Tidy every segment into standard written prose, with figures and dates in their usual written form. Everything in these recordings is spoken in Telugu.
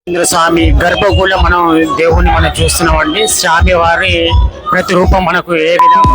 స్వామి గర్భగుడిలో మనం దేవుణ్ణి మనం చూస్తున్నామండి. స్వామి వారి ప్రతిరూపం మనకు ఏ విధంగా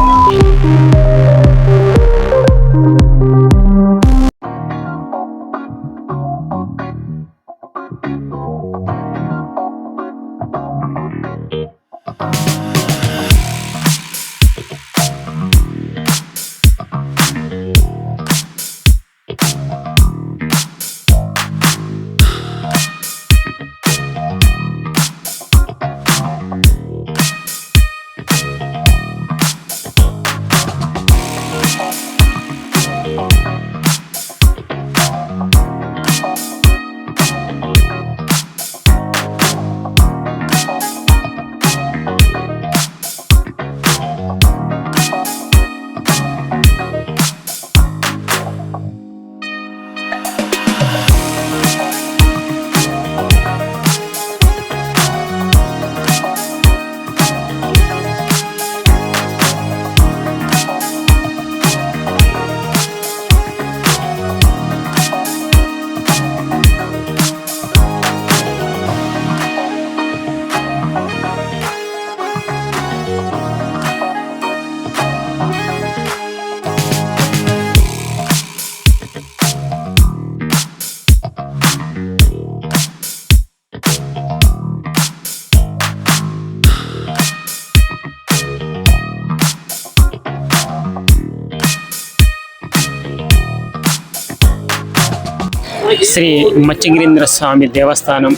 శ్రీ మత్స్యగిరీంద్ర స్వామి దేవస్థానం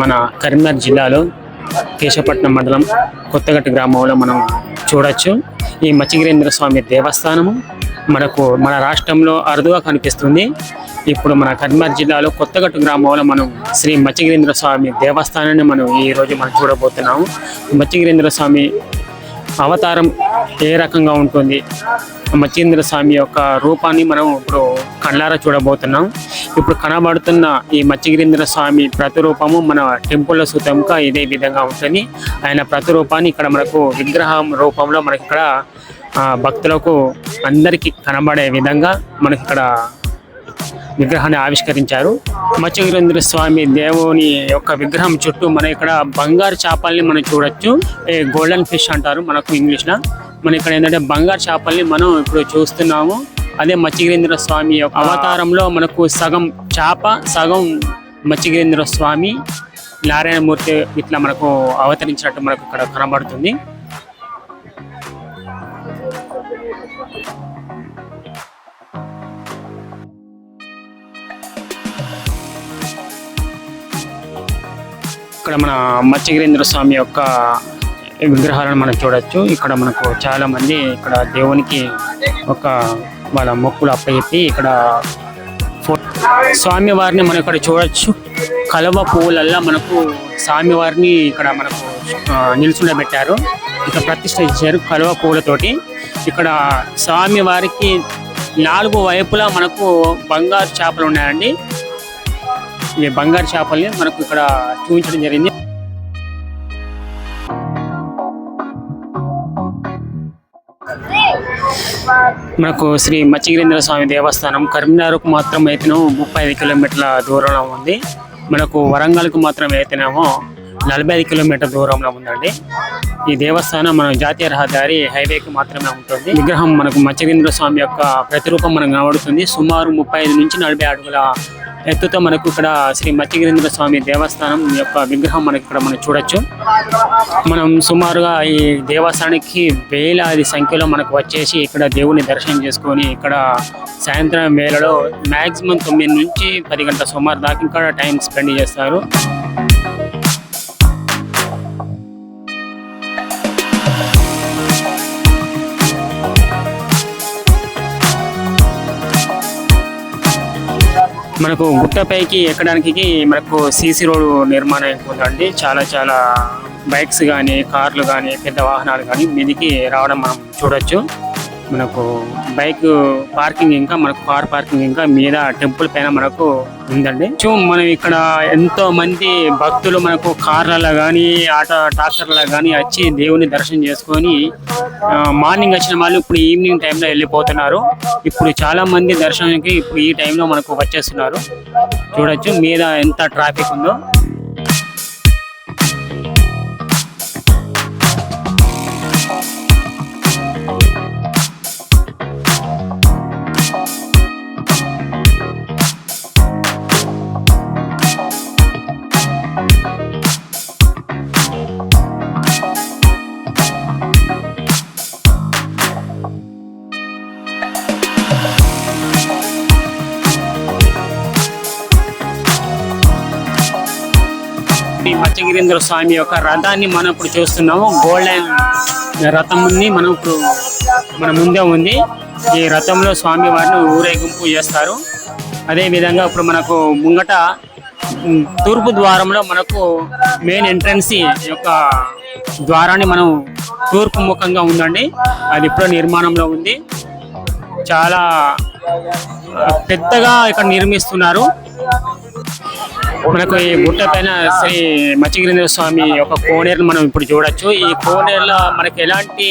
మన కరీంనగర్ జిల్లాలో కేశపట్నం మండలం కొత్తగట్టు గ్రామంలో మనం చూడొచ్చు. ఈ మత్స్యగిరీంద్ర స్వామి దేవస్థానము మన రాష్ట్రంలో అరుదుగా కనిపిస్తుంది. ఇప్పుడు మన కరీంనగర్ జిల్లాలో కొత్తగట్టు గ్రామంలో మనం శ్రీ మత్స్యగిరీంద్ర స్వామి దేవస్థానాన్ని ఈరోజు మనం చూడబోతున్నాము. మత్స్యగిరీంద్ర స్వామి అవతారం ఏ రకంగా ఉంటుంది, మత్స్యేంద్ర స్వామి యొక్క రూపాన్ని మనం ఇప్పుడు కళ్ళారా చూడబోతున్నాం. ఇప్పుడు కనబడుతున్న ఈ మత్స్యగిరీంద్ర స్వామి ప్రతిరూపము మన టెంపుల్లో సుతంగా ఇదే విధంగా ఉంటుంది. ఆయన ప్రతిరూపాన్ని ఇక్కడ మనకు విగ్రహం రూపంలో మనకి ఇక్కడ భక్తులకు అందరికీ కనబడే విధంగా మనకి ఇక్కడ విగ్రహాన్ని ఆవిష్కరించారు. మత్స్యగిరీంద్ర స్వామి దేవుని యొక్క విగ్రహం చుట్టూ మనం ఇక్కడ బంగారు చేపల్ని మనం చూడొచ్చు. గోల్డెన్ ఫిష్ అంటారు మనకు ఇంగ్లీష్లో. మనం ఇక్కడ ఏంటంటే బంగారు చేపల్ని మనం ఇప్పుడు చూస్తున్నాము. అదే మత్స్యగిరీంద్ర స్వామి యొక్క అవతారంలో మనకు సగం చేప సగం మత్స్యగిరీంద్ర స్వామి నారాయణమూర్తి ఇట్లా మనకు అవతరించినట్టు మనకు ఇక్కడ కనబడుతుంది. ఇక్కడ మన మత్స్యగిరీంద్ర స్వామి యొక్క విగ్రహాలను మనం చూడొచ్చు. ఇక్కడ మనకు చాలా మంది ఇక్కడ దేవునికి ఒక వాళ్ళ మొక్కులు అప్పచెప్పి ఇక్కడ స్వామివారిని మనం ఇక్కడ చూడొచ్చు. కలువ పువ్వులల్లో మనకు స్వామివారిని ఇక్కడ మనకు నిల్చుండబెట్టారు. ఇక్కడ ప్రతిష్ఠ ఇచ్చారు కలువ పువ్వులతోటి. ఇక్కడ స్వామివారికి 4 వైపులా మనకు బంగారు చేపలు ఉన్నాయండి. ఈ బంగారు చేపల్ని మనకు ఇక్కడ చూపించడం జరిగింది. మనకు శ్రీ మత్స్యగిరీంద్ర స్వామి దేవస్థానం కరీంనగర్కు మాత్రం అయితేనేమో 35 కిలోమీటర్ల దూరంలో ఉంది. మనకు వరంగల్కు మాత్రం అయితేనేమో 45 కిలోమీటర్ల దూరంలో ఉందండి. ఈ దేవస్థానం మన జాతీయ రహదారి హైవేకి మాత్రమే ఉంటుంది. విగ్రహం మనకు మత్స్యగిరీంద్ర స్వామి యొక్క ప్రతిరూపం మనకు కనబడుతుంది. సుమారు 35 నుంచి 40 అడుగుల ఎత్తుతో మనకు ఇక్కడ శ్రీ మత్స్యగిరీంద్ర స్వామి దేవస్థానం యొక్క విగ్రహం మనకి ఇక్కడ మనం చూడొచ్చు. మనం సుమారుగా ఈ దేవస్థానానికి వేలాది సంఖ్యలో మనకు వచ్చేసి ఇక్కడ దేవుని దర్శనం చేసుకొని ఇక్కడ సాయంత్రం వేళలో మ్యాక్సిమం 9 నుంచి 10 గంటల సుమారు దాకా ఇక్కడ టైం స్పెండ్ చేస్తారు. మనకు గుట్టపైకి ఎక్కడానికి మనకు సీసీ రోడ్డు నిర్మాణం ఉందండి. చాలా బైక్స్ కానీ కార్లు కానీ పెద్ద వాహనాలు కానీ మీదికి రావడం మనం చూడొచ్చు. మనకు బైక్ పార్కింగ్ ఇంకా మనకు కార్ పార్కింగ్ ఇంకా మీద టెంపుల్ పైన మనకు ఉందండి. మనం ఇక్కడ ఎంతో మంది భక్తులు మనకు కార్లలో కానీ ఆటో ట్రాక్టర్లలో కానీ వచ్చి దేవుని దర్శనం చేసుకొని మార్నింగ్ వచ్చిన వాళ్ళు ఇప్పుడు ఈవినింగ్ టైంలో వెళ్ళిపోతున్నారు. ఇప్పుడు చాలా మంది దర్శనానికి ఇప్పుడు ఈ టైంలో మనకు వచ్చేస్తున్నారు. చూడొచ్చు మీద ఎంత ట్రాఫిక్ ఉందో. శ్రీ మత్స్యగిరీంద్ర స్వామి యొక్క రథాన్ని మనం ఇప్పుడు చూస్తున్నాము. గోల్డెన్ రథంని మనం ఇప్పుడు మన ముందే ఉంది. ఈ రథంలో స్వామి వారిని ఊరేగింపు చేస్తారు. అదే విధంగా ఇప్పుడు మనకు ముంగట తూర్పు ద్వారంలో మనకు మెయిన్ ఎంట్రన్స్ యొక్క ద్వారాన్ని మనం తూర్పు ముఖంగా ఉందండి. అది ఇప్పుడు నిర్మాణంలో ఉంది. చాలా పెద్దగా ఇక్కడ నిర్మిస్తున్నారు. మనకు ఈ గుట్ట పైన శ్రీ మత్స్యగిరీంద్ర స్వామి యొక్క కోనేరును మనం ఇప్పుడు చూడొచ్చు. ఈ కోనేరులో మనకి ఎలాంటి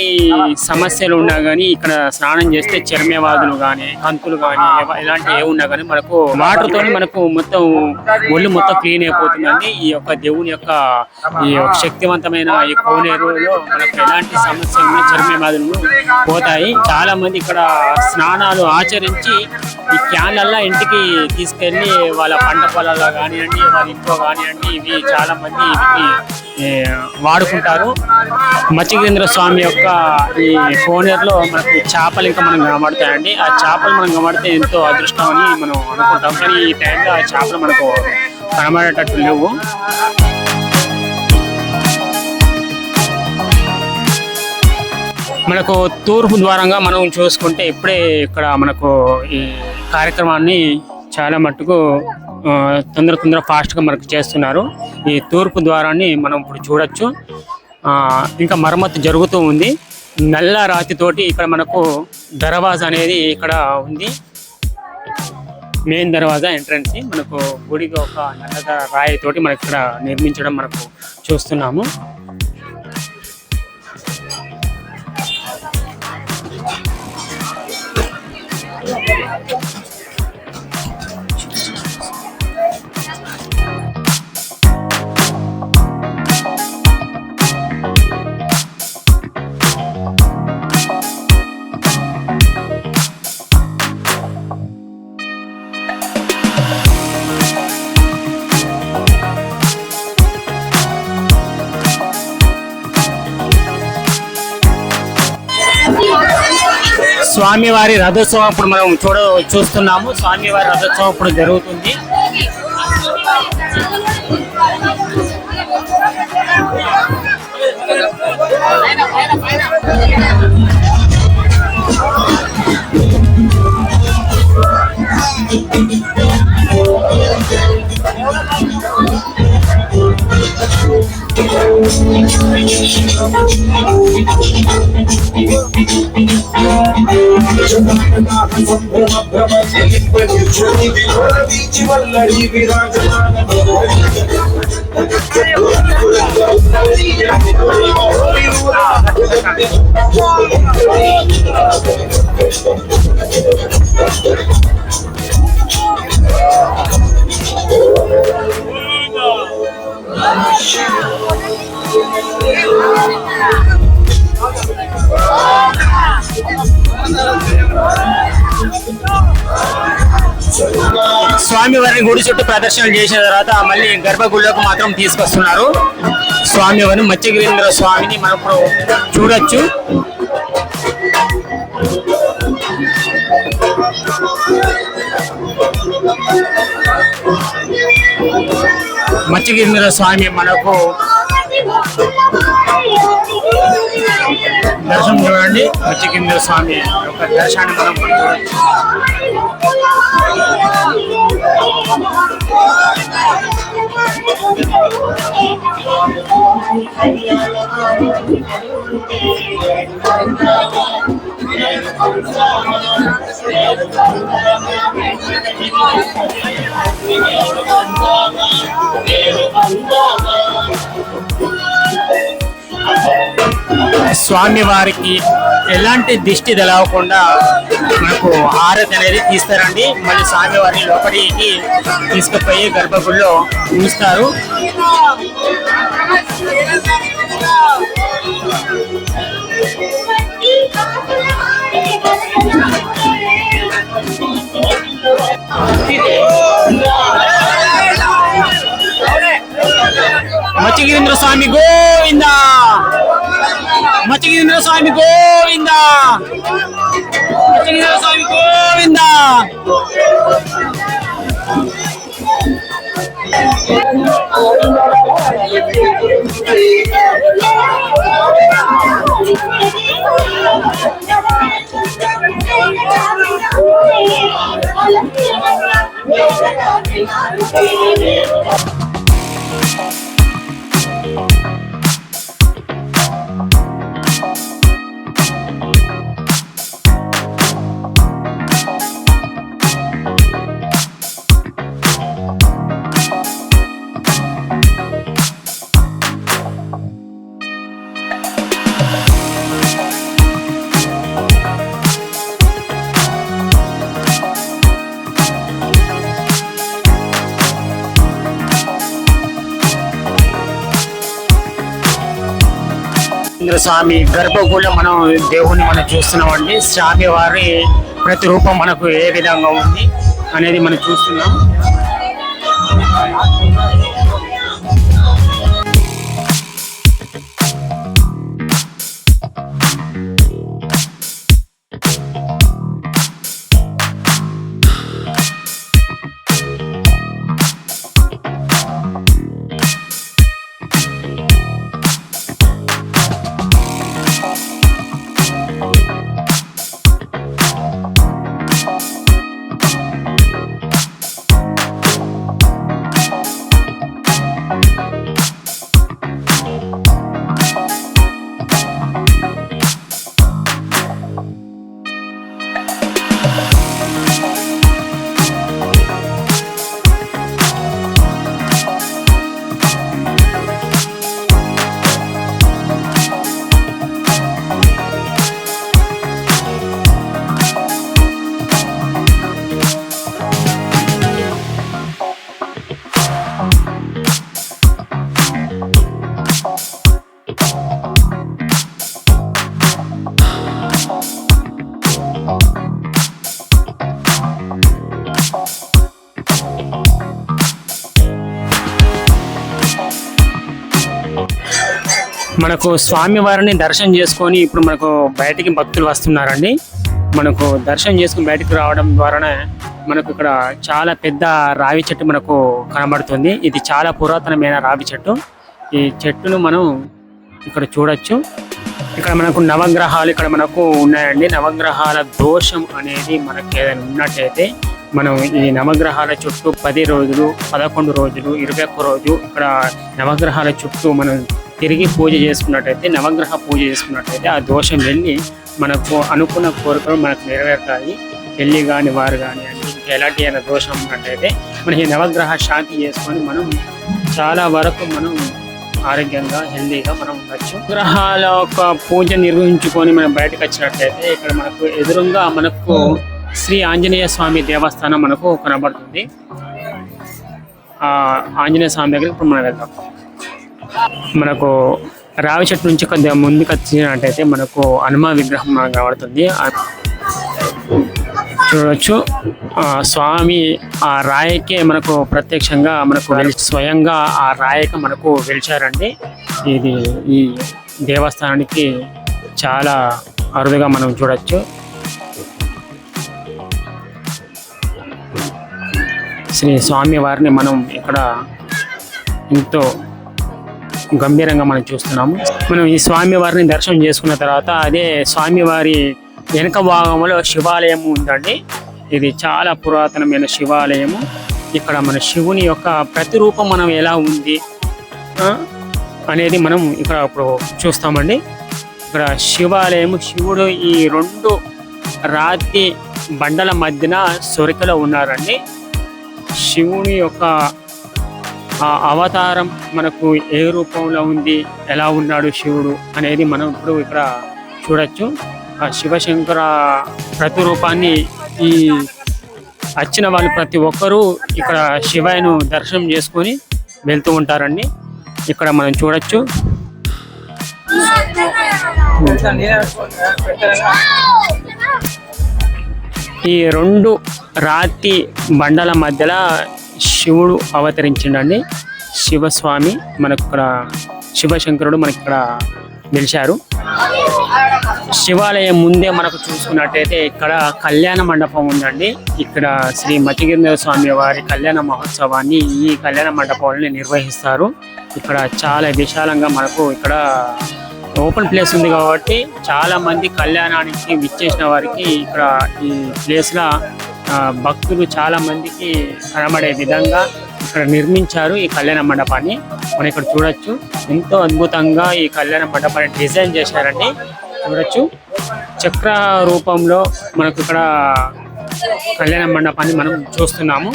సమస్యలు ఉన్నా కానీ ఇక్కడ స్నానం చేస్తే చర్మవాదులు కానీ కంతులు కానీ ఎలాంటి ఏ ఉన్నా కానీ మనకు వాటర్ తోని మనకు మొత్తం ఒళ్ళు మొత్తం క్లీన్ అయిపోతుందండి. ఈ యొక్క దేవుని యొక్క ఈ శక్తివంతమైన ఈ కోనేరులో మనకు ఎలాంటి సమస్యలు ఉన్నా చర్మవాదులు పోతాయి. చాలా మంది ఇక్కడ స్నానాలు ఆచరించి ఈ క్యాన్లల్లో ఇంటికి తీసుకెళ్లి వాళ్ళ పంట పొలాల్లో కానివ్వండి, వాళ్ళ ఇంట్లో కానివ్వండి, ఇవి చాలా మంది వీటిని వాడుకుంటారు. మత్స్యగిరీంద్ర స్వామి యొక్క ఈ కోనేరులో మనకు చేపలు ఇంకా మనం కనబడతాయండి. ఆ చేపలు మనం కనబడితే ఎంతో అదృష్టం అని మనం అనుకుంటాం. కానీ ఈ టైంలో ఆ చేపలు మనకు కనబడేటట్టు లేవు. మనకు తూర్పు ద్వారంగా మనం చూసుకుంటే ఇప్పుడే ఇక్కడ మనకు ఈ కార్యక్రమాన్ని చాలా మట్టుకు తొందర ఫాస్ట్గా మనకు చేస్తున్నారు. ఈ తూర్పు ద్వారాన్ని మనం ఇప్పుడు చూడొచ్చు. ఇంకా మరమ్మతు జరుగుతూ ఉంది. నల్ల రాతితోటి ఇక్కడ మనకు దర్వాజా అనేది ఇక్కడ ఉంది. మెయిన్ దర్వాజా ఎంట్రన్స్ మనకు గుడికి ఒక నల్ల రాయితోటి మనకి ఇక్కడ నిర్మించడం మనకు చూస్తున్నాము. స్వామివారి రథోత్సవం ఇప్పుడు మనం చూస్తున్నాము. స్వామివారి రథోత్సవం ఇప్పుడు జరుగుతుంది. స్వామివారిని గుడి చుట్టూ ప్రదర్శనలు చేసిన తర్వాత మళ్ళీ గర్భగుడిలోకి మాత్రం తీసుకొస్తున్నారు. స్వామివారిని మత్స్యగిరీంద్ర స్వామిని మనం ఇప్పుడు చూడొచ్చు. మత్స్యగిరీంద్ర స్వామి మనకు దర్శనం చూడండి. మత్స్యగిరీంద్ర స్వామి యొక్క దర్శనాన్ని మనం చూడొచ్చు. స్వామి వారికి ఎలాంటి దిష్టి తెలవకుండా మనకు హారతి అనేది తీస్తారండి. మళ్ళీ స్వామి వారిని లోపలికి తీసుకుపోయి గర్భగుడిలో ఉంచుతారు. మత్స్యగిరీంద్ర స్వామి గోవిందా, మత్స్యగిరీంద్ర స్వామి గోవిందా, మత్స్యగిరీంద్ర స్వామి గోవిందా. మచిగ్రేంద్ర స్వామి గర్భగుడిలో మనం దేవుణ్ణి మనం చూస్తున్నామండి. స్వామి వారి ప్రతిరూపం మనకు ఏ విధంగా ఉంది అనేది మనం చూస్తున్నాం. మనకు స్వామి వారిని దర్శనం చేసుకొని ఇప్పుడు మనకు బయటికి భక్తులు వస్తున్నారండి. మనకు దర్శనం చేసుకుని బయటికి రావడం ద్వారానే మనకు ఇక్కడ చాలా పెద్ద రావి చెట్టు మనకు కనబడుతుంది. ఇది చాలా పురాతనమైన రావి చెట్టు. ఈ చెట్టును మనం ఇక్కడ చూడొచ్చు. ఇక్కడ మనకు నవగ్రహాలు ఇక్కడ మనకు ఉన్నాయండి. నవగ్రహాల దోషం అనేది మనకి ఏదైనా ఉన్నట్టయితే మనం ఈ నవగ్రహాల చుట్టూ 10 రోజులు, 11 రోజులు, 21 రోజు ఇక్కడ నవగ్రహాల చుట్టూ మనం తిరిగి పూజ చేసుకున్నట్టయితే, నవగ్రహ పూజ చేసుకున్నట్టయితే ఆ దోషం వెళ్ళి మనకు అనుకున్న కోరికలు మనకు నెరవేరుతాయి. పెళ్ళి కానీ వారు కానీ అంటే ఇంకా ఎలాంటి అయినా దోషం ఉన్నట్టయితే మనం ఈ నవగ్రహ శాంతి చేసుకొని మనం చాలా వరకు మనం ఆరోగ్యంగా హెల్దీగా మనం ఉండొచ్చు. గ్రహాల యొక్క పూజ నిర్వహించుకొని మనం బయటకు వచ్చినట్లయితే ఇక్కడ మనకు ఎదురుగా మనకు శ్రీ ఆంజనేయ స్వామి దేవస్థానం మనకు కనబడుతుంది. ఆ ఆంజనేయ స్వామి దగ్గర ఇప్పుడు మనం వెళ్దాం. మనకు రావి చెట్టు నుంచి కొద్దిగా ముందుకు వచ్చినట్టయితే మనకు హనుమ విగ్రహం మనకు కనబడుతుంది. చూడవచ్చు స్వామి ఆ రాయికే మనకు ప్రత్యక్షంగా మనకు స్వయంగా ఆ రాయికి మనకు వెలిచారండి. ఇది ఈ దేవస్థానానికి చాలా అరుదుగా మనం చూడొచ్చు. శ్రీ స్వామి వారిని మనం ఇక్కడ ఎంతో గంభీరంగా మనం చూస్తున్నాము. మనం ఈ స్వామి వారిని దర్శనం చేసుకున్న తర్వాత అదే స్వామి వారి వెనుక భాగంలో శివాలయం ఉందండి. ఇది చాలా పురాతనమైన శివాలయము. ఇక్కడ మన శివుని యొక్క ప్రతిరూపం మనం ఎలా ఉంది అనేది మనం ఇక్కడ ఇప్పుడు చూస్తామండి. ఇక్కడ శివాలయము, శివుడు ఈ 2 రాతి బండల మధ్యన సొరికలో ఉన్నారండి. శివుని యొక్క అవతారం మనకు ఏ రూపంలో ఉంది, ఎలా ఉన్నాడు శివుడు అనేది మనం ఇప్పుడు ఇక్కడ చూడొచ్చు. ఆ శివశంకర ప్రతిరూపాన్ని ఈ వచ్చిన వాళ్ళు ప్రతి ఒక్కరూ ఇక్కడ శివయ్యను దర్శనం చేసుకొని వెళ్తూ ఉంటారండి. ఇక్కడ మనం చూడొచ్చు. ఈ 2 రాతి బండల మధ్యలో శివుడు అవతరించిండండి. శివస్వామి మనకు ఇక్కడ శివశంకరుడు మనకి ఇక్కడ నిలిచారు. శివాలయం ముందే మనకు చూసుకున్నట్టయితే ఇక్కడ కళ్యాణ మండపం ఉందండి. ఇక్కడ శ్రీ మచిగ్రేంద్ర స్వామి వారి కళ్యాణ మహోత్సవాన్ని ఈ కళ్యాణ మండపాన్ని నిర్వహిస్తారు. ఇక్కడ చాలా విశాలంగా మనకు ఇక్కడ ఓపెన్ ప్లేస్ ఉంది కాబట్టి చాలా మంది కళ్యాణానికి విచ్చేసిన వారికి ఇక్కడ ఈ ప్లేస్లో భక్తులు చాలా మందికి కనబడే విధంగా ఇక్కడ నిర్మించారు ఈ కళ్యాణ మండపాన్ని. మనం ఇక్కడ చూడొచ్చు. ఎంతో అద్భుతంగా ఈ కళ్యాణ మండపాన్ని డిజైన్ చేశారండి. చూడొచ్చు చక్ర రూపంలో మనకు ఇక్కడ కళ్యాణ మండపాన్ని మనం చూస్తున్నాము.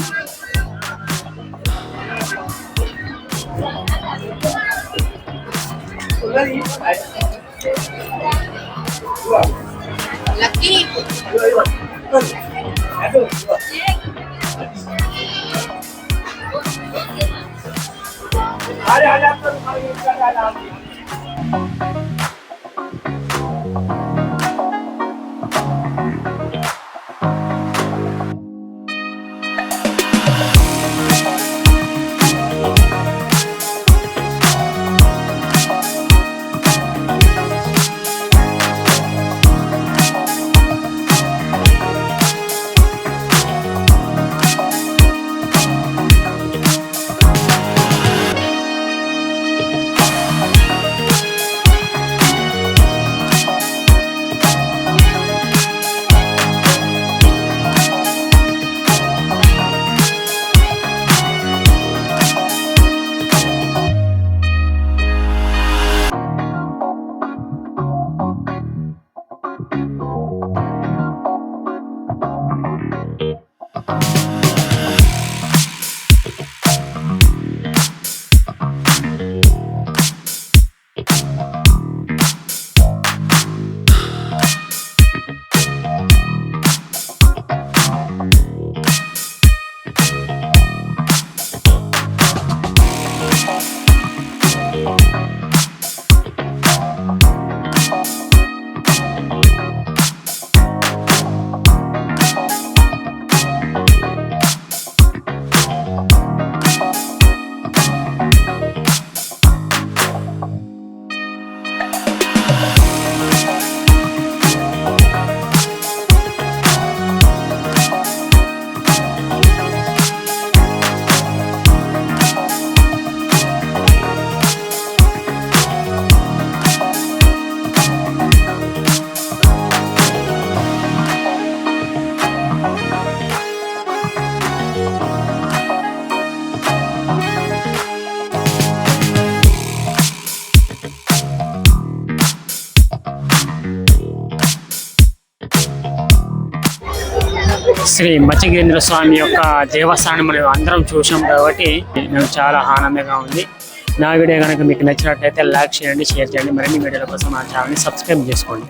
శ్రీ మత్స్యగిరీంద్ర స్వామి యొక్క దేవస్థానం మనం అందరం చూసాం కాబట్టి నాకు చాలా ఆనందంగా ఉంది. నా వీడియో కనుక మీకు నచ్చినట్లయితే లైక్ చేయండి, షేర్ చేయండి. మరిన్ని వీడియోల కోసం మా ఛానల్ని సబ్స్క్రైబ్ చేసుకోండి.